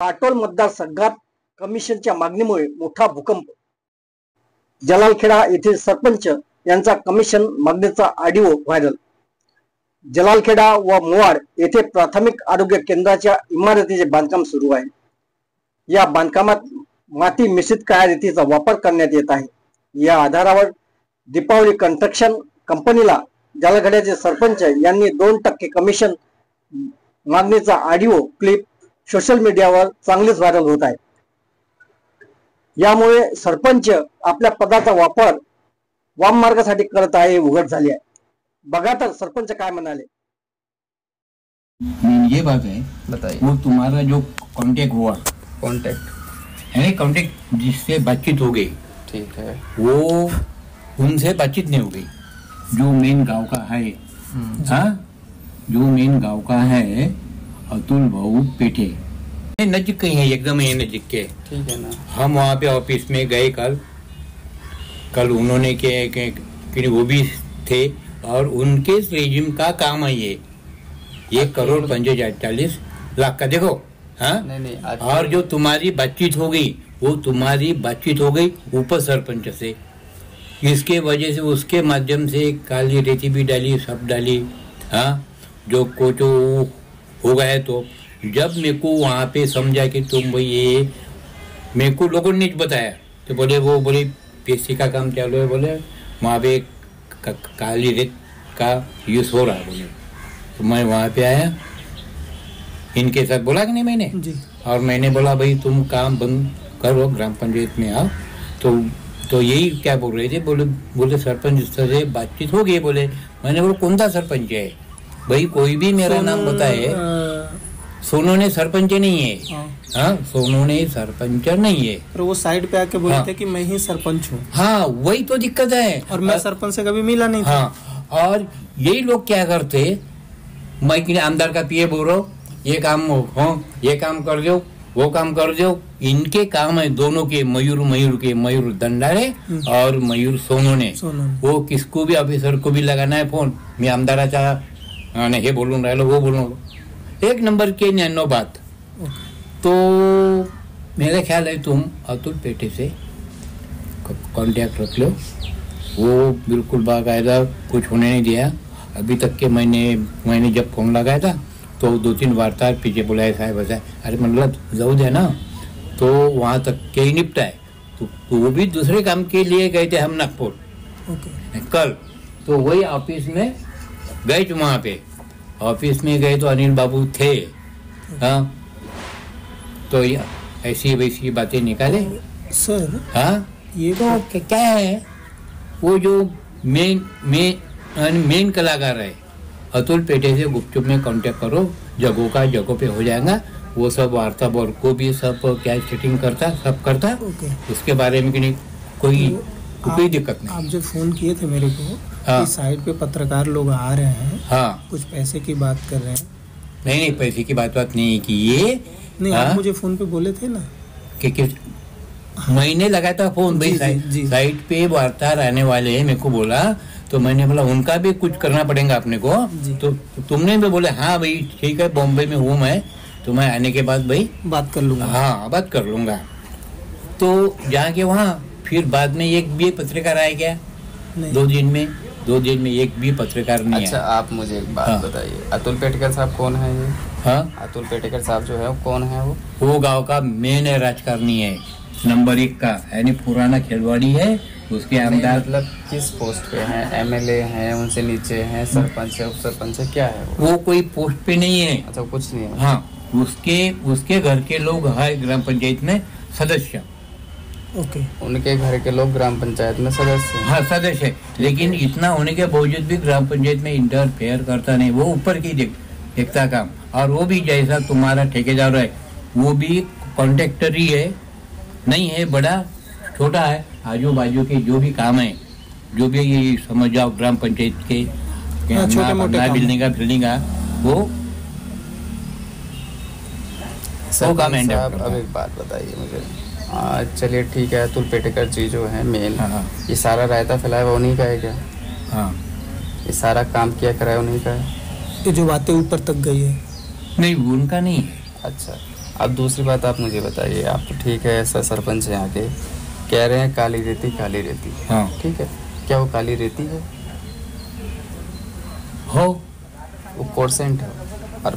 काटोल मतदारसंघात कमिशनच्या मागणीमुळे मोठा भूकंप. जलालखेडा येथील सरपंच यांचा कमिशन मागणीचा ऑडिओ व्हायरल. जलालखेडा व मोवाड येथे प्राथमिक आरोग्य केंद्राच्या इमारतीचे बांधकाम सुरू आहे. या बांधकामात माती मिश्रित काळ्या रेतीचा वापर करण्यात येत आहे. या आधारावर दीपावली कन्स्ट्रक्शन कंपनीला जलालखेड्याचे सरपंच यांनी 2% कमिशन मागणीचा ऑडिओ क्लिप सोशल मीडियावर चांगलीच व्हायरल होत आहे. यामुळे सरपंच आपल्या पदाचा वापर वाम मार्गासाठी करत आहे उघड झाली आहे. बघा तर सरपंच काय म्हणाले. ये बात है, बताइए. वो तुम्हारा जो कांटेक्ट हुआ, कांटेक्ट है, कांटेक्ट जिससे बातचीत हो गई, ठीक है, वो उनसे बातचीत नहीं हो गई. जो मेन गांव का है, हाँ, जो मेन गांव का है अतुल भाऊ पेठे, नजदीक कहीं है, एकदम ही नजदीक के, ठीक है ना. हम वहाँ पे ऑफिस में गए कल उन्होंने के वो भी थे और उनके रेजिम का काम है ये 1,45,40,00,000 का. देखो, हाँ, नहीं, और जो तुम्हारी बातचीत हो गई वो तुम्हारी बातचीत हो गई ऊपर सरपंच से. इसके वजह से उसके माध्यम से काली रेती भी डाली, सब डाली, हाँ, जो कुछ हो गया. तो जब मेरे को वहाँ पे समझा कि तुम भाई ये, मेरे को लोगों ने बताया तो बोले पीसी का काम चालू है, बोले वहाँ पे काली रेत का यूज हो रहा है, बोले. तो मैं वहाँ पे आया, इनके साथ बोला कि नहीं मैंने जी. और मैंने बोला भाई तुम काम बंद करो, ग्राम पंचायत में आओ. तो यही क्या बोल रहे थे, बोले सरपंच से बातचीत हो गई. बोले, मैंने बोला कौन सा सरपंच है भाई, कोई भी मेरा नाम बताए. सोनू ने सरपंच नहीं है, हाँ, सोनू ने सरपंच नहीं है. पर वो साइड पे आके बोलते थे कि मैं ही सरपंच हूँ. हाँ, वही तो दिक्कत है. और मैं सरपंच से कभी मिला नहीं था. हाँ, और यही लोग क्या करते, मैं कि आमदार का पीए बोल रहा हूँ, ये काम हो, ये काम कर दो, वो काम कर दो. इनके काम है दोनों के, मयूर दंडारे और मयूर सोनू ने. वो किसको भी ऑफिसर को भी लगाना है फोन, मैं आमदाराचा हे बोलून राहिलो, वो बोलून, एक नंबर के 99 बात. तो मेरा ख्याल है तुम अतुल पेठे से कांटेक्ट रख लो. वो बिल्कुल बाकायदा कुछ होने नहीं दिया अभी तक के. मैंने जब फोन लगाया था तो 2-3 वार्ता पीछे बुलाया, साहब ऐसा. अरे मतलब जाऊ दे ना, तो वहाँ तक के ही निपटा है. तो वो भी दूसरे काम के लिए गए थे हम नागपुर कल. तो वही ऑफिस में गए थे, वहाँ पे ऑफिस में गए तो अनिल बाबू थे, हाँ. तो ऐसी वैसी बातें निकाले सर. हाँ, ये तो क्या है, वो जो मेन कलाकार है अतुल पेठे से गुपचुप में कांटेक्ट करो, जगहों पे हो जाएगा. वो सब वार्ता बोर्ड को भी सब क्या सेटिंग करता, सब करता. उसके बारे में कि नहीं कोई दिक्कत नहीं. आप जो फोन किए थे मेरे को, हाँ, साइड पे पत्रकार लोग आ रहे हैं, हाँ, कुछ पैसे की बात कर रहे हैं. नहीं, पैसे की बात नहीं की ये. नहीं, आप मुझे फोन पे बोले थे ना कि मैंने लगाया था फोन, भाई साइड पे वार्ता आने वाले हैं, मेरे को बोला. तो मैंने बोला उनका भी कुछ करना पड़ेगा अपने को. तो तुमने भी बोले हाँ भाई ठीक है, बॉम्बे में हूँ मैं, तो मैं आने के बाद भाई बात कर लूंगा. हाँ, बात कर लूंगा. तो जाके वहाँ फिर बाद में एक भी पत्रकार आया क्या? 2 दिन में एक भी पत्रकार नहीं. अच्छा, आप मुझे एक बात बताइए, अतुल पेटकर साहब कौन है ये? हाँ, अतुल पेटकर साहब जो है वो कौन है? वो गांव का मेन राजकारणी है, नंबर 1 का, यानी पुराना खिलवाड़ी है. उसके आमदार मतलब किस पोस्ट पे हैं? एमएलए हैं, उनसे नीचे हैं, सरपंच है, उप सरपंच है, क्या है वो कोई पोस्ट पे नहीं है. अच्छा, कुछ नहीं है. हाँ, उसके घर के लोग है ग्राम पंचायत में सदस्य. उनके घर के लोग ग्राम पंचायत में सदस्य हैं. हाँ, सदस्य है, लेकिन इतना होने के बावजूद भी ग्राम पंचायत में इंटरफेयर करता नहीं. वो ऊपर की देखता काम. और वो भी जैसा तुम्हारा ठेकेदार है, वो भी कॉन्ट्रैक्टर ही है, नहीं है बड़ा छोटा है. आजू बाजू के जो भी काम है, जो भी ये समझ जाओ ग्राम पंचायत के छोटे मोटे बिल्डिंग का वो काम है. अब एक बात बताइए मुझे, चलिए ठीक है, अतुल पेटकर जी जो है मेन, ये सारा रायता फैलाया वो उन्हीं का है क्या? हाँ, ये सारा काम किया कराया उन्हीं का है. ये जो बातें ऊपर तक गई है, नहीं उनका नहीं. अच्छा, अब दूसरी बात आप मुझे बताइए, आप तो ठीक है ऐसा सरपंच है आके कह रहे हैं काली रेती हाँ। ठीक है, क्या वो काली रेती है? हो वो कोर्सेंट है। और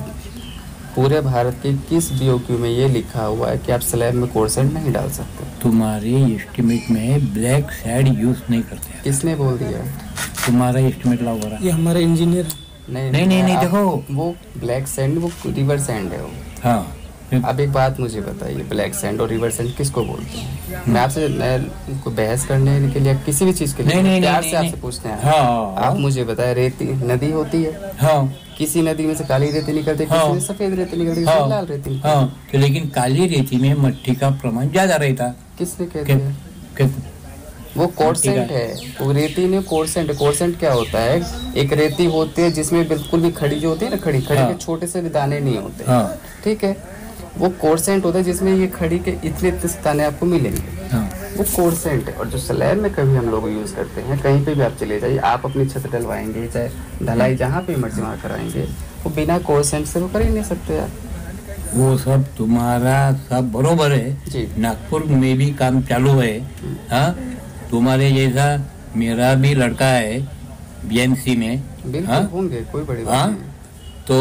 पूरे भारत के किस बीओक्यू में ये लिखा हुआ है कि आप स्लैब में कोर्सेंट नहीं डाल सकते? तुम्हारे एस्टिमेट में ब्लैक सैंड यूज नहीं करते। किसने बोल दिया? तुम्हारा एस्टिमेट लाओ जरा। ये हमारे इंजीनियर नहीं, देखो वो ब्लैक सैंड वो रिवर सैंड है वो। हाँ। अब एक बात मुझे बताइए, ब्लैक सैंड और रिवर सैंड किसको बोलते हैं? मैं आपसे कोई बहस करने के लिए किसी भी चीज के लिए प्यार से आपसे पूछते हैं। हाँ। आप मुझे बताए, रेती नदी होती है, हाँ। किसी नदी में से काली रेती निकलती है, किसी में सफेद रेती निकलती है, किसी में लाल रेती निकलती है। हाँ, तो लेकिन काली रेती में मट्टी का प्रमाण ज्यादा रहता। किसने कह दिया? वो कोर्सेंट है, वो रेती नहीं कोर्सेंट है। कोर्सेंट क्या होता है? एक रेती होती है जिसमें बिल्कुल भी खड़ी जो होती है ना, खड़ी के छोटे से भी दाने नहीं होते, ठीक है, वो कोर्सेंट होता है जिसमें ये खड़ी के इतने दाने आपको मिलेंगे, वो कोर्सेंट है। और जो स्लैब में कभी हम लोग यूज करते हैं, कहीं पे भी आप चले जाइए, आप अपनी छत डलवाएंगे चाहे ढलाई जहाँ पे मर्जी वहाँ कराएंगे, वो बिना कोर्सेंट से वो कर ही नहीं सकते यार। वो सब तुम्हारा सब बरोबर है जी। नागपुर में भी काम चालू है। हाँ, तुम्हारे जैसा मेरा भी लड़का है बीएमसी में। बिल्कुल होंगे, कोई बड़ी बात नहीं। तो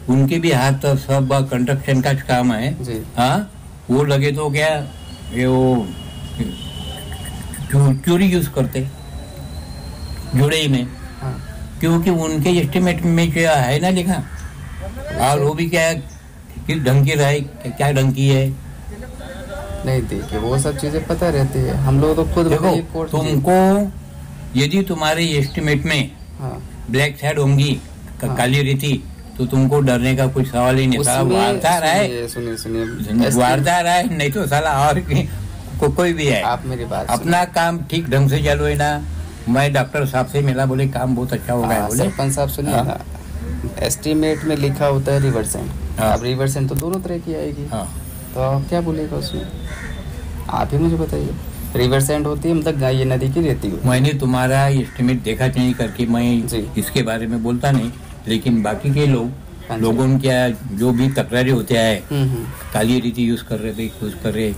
उनके भी हाथ तो सब कंस्ट्रक्शन का काम है जी। हाँ, वो लगे तो क्या ये वो चोरी यूज करते जुड़े में। हाँ। क्योंकि उनके एस्टिमेट में क्या है ना लिखा, और वो भी क्या किस ढंग की रहे, क्या ढंग की है। नहीं देखिए, वो सब चीजें पता रहती है, हम लोग तो खुद देखो तुमको यदि तुम्हारे एस्टिमेट में ब्लैक साइड होंगी काली रेती, तो तुमको डरने का कुछ सवाल ही नहीं। साला वारदार है, सुनिए वारदार है, नहीं तो साला और कोई भी है। आप मेरी बात अपना काम ठीक ढंग से चलो है ना। मैं डॉक्टर साहब से मिला, बोले काम बहुत अच्छा हो गया। बोले सरपंच साहब सुनिए ना, एस्टिमेट में लिखा होता है रिवर सैंड। अब रिवर सैंड तो दोनों तरह की आएगी, तो आप क्या बोलेगा उसमें? आप ही मुझे बताइए। रिवर सैंड होती है मतलब ये नदी की रेती होती है। मैंने तुम्हारा एस्टिमेट देखा नहीं करके मैं इसके बारे में बोलता नहीं, लेकिन बाकी के लोगों क्या जो भी तकरारें होते हैं, काली रेती यूज कर रहे थे, कुछ कर रहे,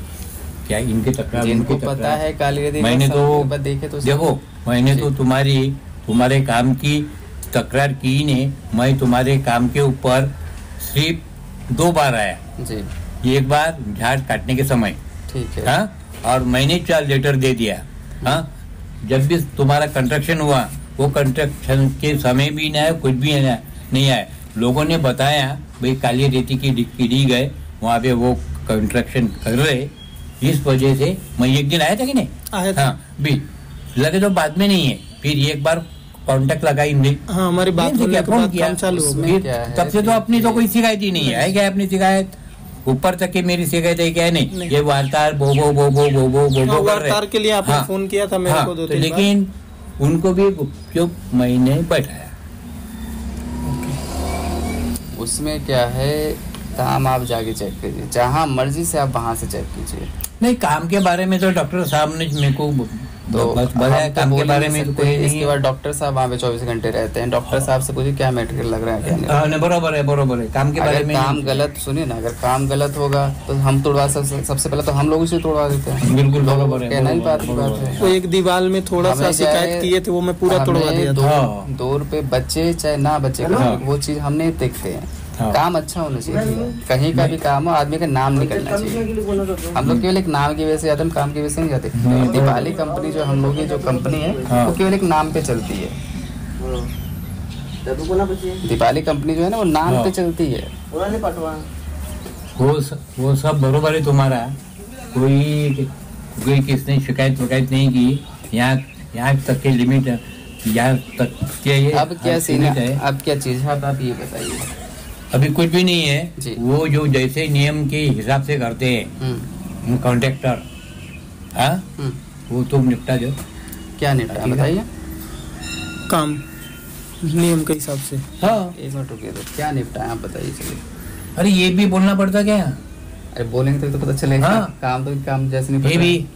क्या इनके तकरार जिनको पता है काली रेती, मैंने तो देखे तो देखो, मैंने तो तुम्हारे काम की तकरार की नहीं। मैं तुम्हारे काम के ऊपर सिर्फ 2 बार आया जी। एक बार झाड़ काटने के समय, ठीक है, हाँ, और मैंने 4 लेटर दे दिया। हाँ, जब भी तुम्हारा कंस्ट्रक्शन हुआ, वो कंस्ट्रक्शन के समय भी नहीं आया, कुछ भी नहीं आया। लोगों ने बताया भाई काली रेती की डी गए वहाँ पे वो कंस्ट्रक्शन कर रहे, इस वजह से मैं एक दिन आया था कि नहीं आया था। हाँ, भी लगे तो बाद में नहीं है, फिर एक बार कांटेक्ट लगाई इनने। हाँ, हमारी बात होने के बाद काम चालू हो गया। तब से तो अपनी तो कोई शिकायत ही नहीं है। क्या अपनी शिकायत ऊपर तक की मेरी शिकायत है क्या? नहीं, ये वार्तार बो वार्तार के लिए आपने फोन किया था मेरे को 2-3 बार, लेकिन उनको भी जो मैंने बैठाया उसमें क्या है, काम आप जाके चेक कीजिए, जहाँ मर्जी से आप वहाँ से चेक कीजिए। नहीं, काम के बारे में तो डॉक्टर साहब ने मेरे को तो बताया, काम के बारे में कोई नहीं। इसके बाद डॉक्टर साहब वहाँ पे 24 घंटे रहते हैं। डॉक्टर साहब से पूछिए क्या मटेरियल लग रहा है, क्या नहीं। बरोबर है। काम के बारे में काम गलत, सुनिए ना, अगर काम गलत होगा तो हम तोड़वा, सबसे पहले तो हम लोग उसे तोड़वा देते हैं। बिल्कुल बरोबर है, कहना ही बात है। वो एक दीवार में थोड़ा सा शिकायत किए थे, वो मैं पूरा तोड़वा दिया था। 2 रुपए बचे चाहे ना बचे, वो चीज हम नहीं देखते हैं। काम अच्छा होना चाहिए, कहीं का भी काम हो, आदमी का नाम निकलना चाहिए। हम लोग केवल एक नाम की वजह से जाते हैं, काम की वजह से नहीं जाते। दीपाली कंपनी जो हम लोग की जो कंपनी है, वो केवल एक नाम पे चलती है। दीपाली कंपनी जो है ना, वो नाम पे चलती है। वो सब बरोबर है तुम्हारा। कोई किसने शिकायत नहीं की। यहाँ तक के लिमिट है, यहाँ तक के। अब क्या सीन है, अब क्या चीज है, आप ये बताइए। अभी कुछ भी नहीं है। वो जो जैसे नियम के हिसाब से करते हैं कॉन्ट्रैक्टर, हाँ, वो तुम निपटा दो। क्या निपटा बताइए? काम नियम के हिसाब से। हाँ, एक मिनट रुकिए, तो क्या निपटा आप बताइए। चलिए, अरे ये भी बोलना पड़ता क्या? अरे बोलेंगे तो पता चलेगा। हाँ, काम जैसे नहीं। ये भी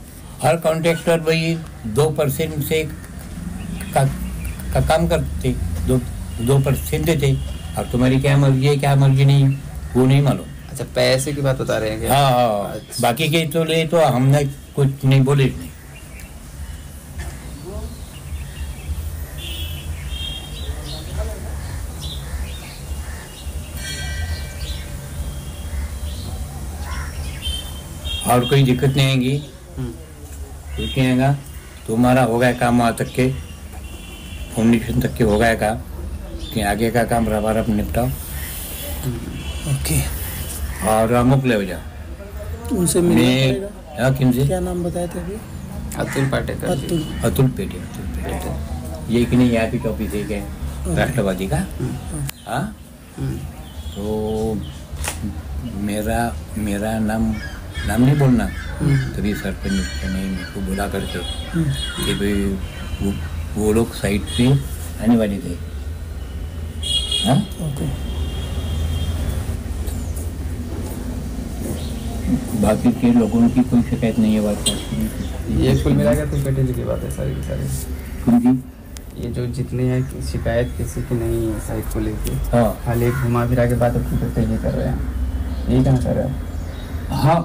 हर कॉन्ट्रैक्टर भाई 2% से का काम करते, 2% देते। अब तुम्हारी क्या मर्जी है क्या मर्जी नहीं, वो नहीं मालूम। अच्छा, अच्छा, पैसे की बात बता रहे हैं क्या? हाँ, अच्छा। बाकी के तो ले तो हमने कुछ नहीं बोले नहीं। और कोई दिक्कत नहीं आएगी, कुछ नहीं आएगा। तुम्हारा हो गया काम वहाँ तक के, फाउंडेशन तक के हो गया काम, कि आगे का काम रफ निपटाओ। ओके, और अमुक ले हो जाओ उनसे मिलना पड़ेगा। हाँ, किनसे? क्या नाम बताए थे अभी? अतुल पाटेकर जी। अतुल पेटे ये कि नहीं, यहाँ की टॉपिक है क्या राष्ट्रवादी का? हाँ, तो मेरा नाम नहीं बोलना, तभी सरपंच ने मेरे को बोला करके कि भाई वो लोग साइड पे आने वाले थे। हाँ, ओके। बाकी के लोगों की कोई शिकायत नहीं है बात का। ये कुल मिला के अतुल पेटे जी की बात है सारी की सारी। क्योंकि ये जो जितने हैं शिकायत किसी की नहीं है साइड को लेके। हाँ, खाली घुमा फिरा के बात अतुल पेटे जी कर रहे हैं, यही कहाँ कर रहे हैं? हाँ,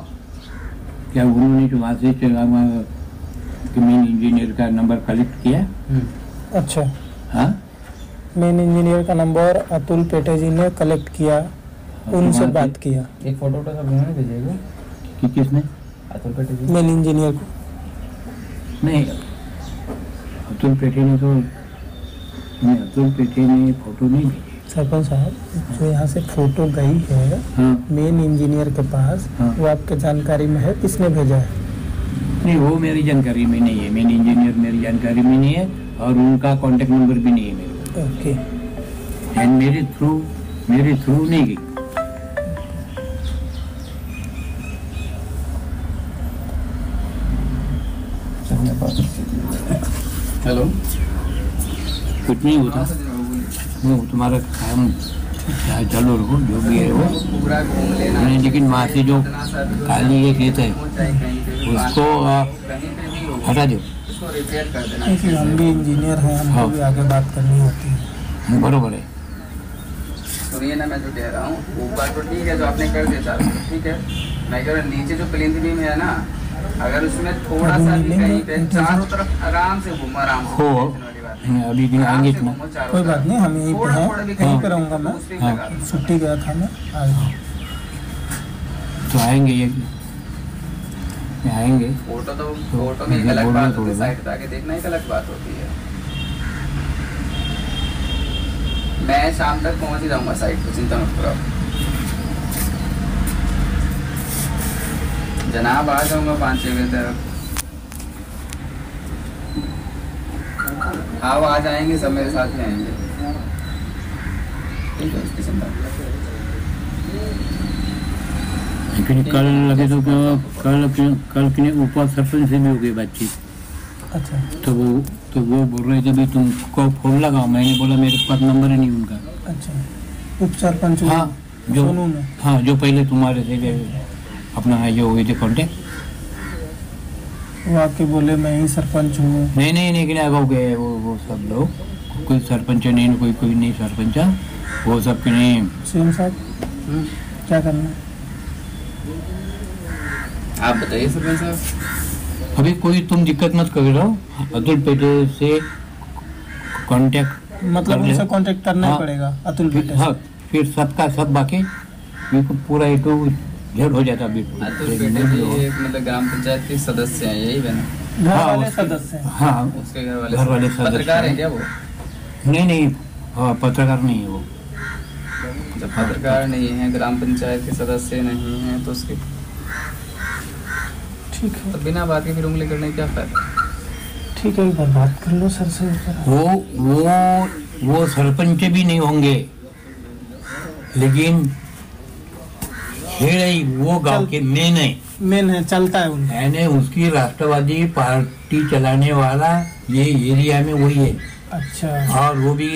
क्या उन्होंने जो वहाँ से मेन इंजीनियर का नंबर कलेक्ट किया? अच्छा, हाँ, मेन इंजीनियर का नंबर अतुल पेटे जी ने कलेक्ट किया, उनसे बात किया। एक फोटो सब उन्होंने भेजेगा कि किसने? अतुल पेटे जी। मेन इंजीनियर को नहीं, अतुल पेटे ने तो नहीं, अतुल पेटे ने फोटो नहीं भेजी। सरपंच साहब, जो यहाँ से फोटो गई है मेन इंजीनियर के पास, वो आपके जानकारी में है? किसने भेजा है? नहीं, वो मेरी जानकारी में नहीं है, मेन इंजीनियर मेरी जानकारी में नहीं है, और उनका कांटेक्ट नंबर भी नहीं है मेरे। ओके, एंड मेरे थ्रू नहीं गई। हेलो, कुछ नहीं होता, वो तुम्हारा काम चलो रहो, जो भी है वो। नहीं, लेकिन वहाँ से जो खाली एक लेता है उसको हटा दो। हम भी इंजीनियर हैं, हमको भी आगे बात करनी होती है। बरोबर है। सुनिए ना, मैं जो कह रहा हूँ ऊपर तो ठीक है जो आपने कर दिया चालू, ठीक है। मैं कह रहा हूँ नीचे जो प्लेन बीम है ना, अगर उसमें थोड़ा सा भी कहीं पे चारों तरफ आराम से घूमो, आराम से हो, अभी दिन आएंगे इतना। कोई बात नहीं, हम यहीं पे हैं, यहीं पे रहूँगा मैं। छुट्टी गया था मैं, आज तो आएंगे, ये आएंगे। फोटो में एक अलग बात होती है, साइड पे आके देखना एक अलग बात होती है। मैं शाम तक पहुंच ही जाऊंगा साइड पे, चिंता मत करो। जनाब आ जाऊंगा 5-6 बजे तक। हाँ, आ जाएंगे सब, मेरे साथ ही आएंगे, ठीक है, उसकी चिंता। लेकिन कल लगे तो कल के ऊपर सरपंच से भी हो गई बातचीत। अच्छा, तो वो बोल रहे थे भाई तुमको फोन लगाओ, मैंने बोला मेरे पास नंबर ही नहीं उनका। अच्छा, उप सरपंच? हाँ, जो पहले तुम्हारे से अपना है जो हुए थे कॉन्टेक्ट, वो आके बोले मैं ही सरपंच हूँ। नहीं, लेकिन आगे हो गए वो सब लोग, कोई सरपंच नहीं, कोई नहीं सरपंच, वो सब के नहीं। सीएम साहब, क्या करना है आप बताइए सरपंच साहब। अभी कोई तुम दिक्कत मत कर रहे हो, अतुल पेटे से कांटेक्ट, मतलब उनसे कांटेक्ट करना ही पड़ेगा अतुल पेटे से। हाँ, फिर सबका सब बाकी पूरा एक झड़ हो जाता। अतुल पेटे जी मतलब ग्राम पंचायत के सदस्य हैं, यही है ना? घर वाले सदस्य हैं। हाँ, उसके घर वाले सदस्य। पत्रकार है क्या वो? नहीं, पत्रकार नहीं है वो। जब पत्रकार नहीं है, ग्राम पंचायत के सदस्य नहीं है, तो उसके ठीक है, तो बिना बात के फिर उंगली करने क्या फायदा? ठीक है, एक बार बात कर लो सर से। वो सरपंच भी नहीं होंगे, लेकिन वो गांव के मेन है, चलता है उनका। यानी उसकी राष्ट्रवादी पार्टी चलाने वाला ये एरिया में वही है। अच्छा, और वो भी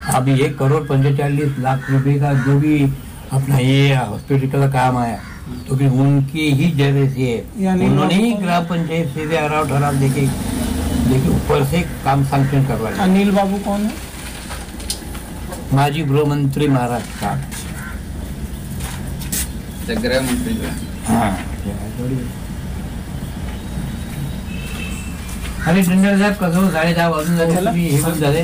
अभी 1,45,00,000 रुपए का जो भी अपना ये हॉस्पिटल का काम आया, तो फिर उनकी ही जगह से है। उन्होंने ही ग्राम पंचायत से अराव लेके ऊपर से काम सैंक्शन करवाया। अनिल बाबू कौन है? माजी गृह मंत्री महाराष्ट्र का। गृहमंत्री अरे टेंडर साहेब कसं 10:30 वाजून झाले तुम्ही हे पण झाले